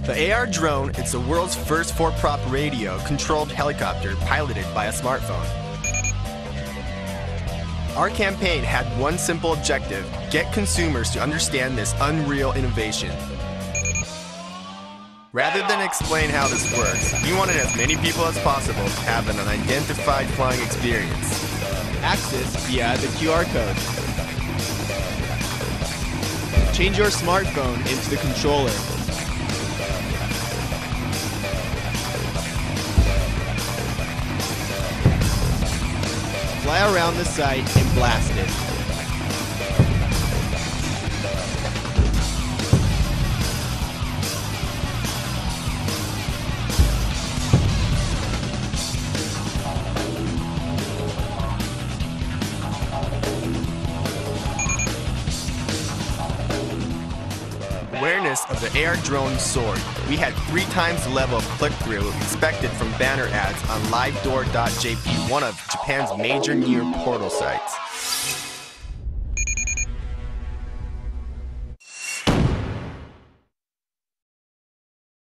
The AR Drone is the world's first four-prop radio-controlled helicopter piloted by a smartphone. Our campaign had one simple objective: get consumers to understand this unreal innovation. Rather than explain how this works, we wanted as many people as possible to have an unidentified flying experience. Access via the QR code. Change your smartphone into the controller. Fly around the site and blast it. Awareness of the AR drone soared. We had 3 times the level of click-through expected from banner ads on livedoor.jp, one of Japan's major near portal sites.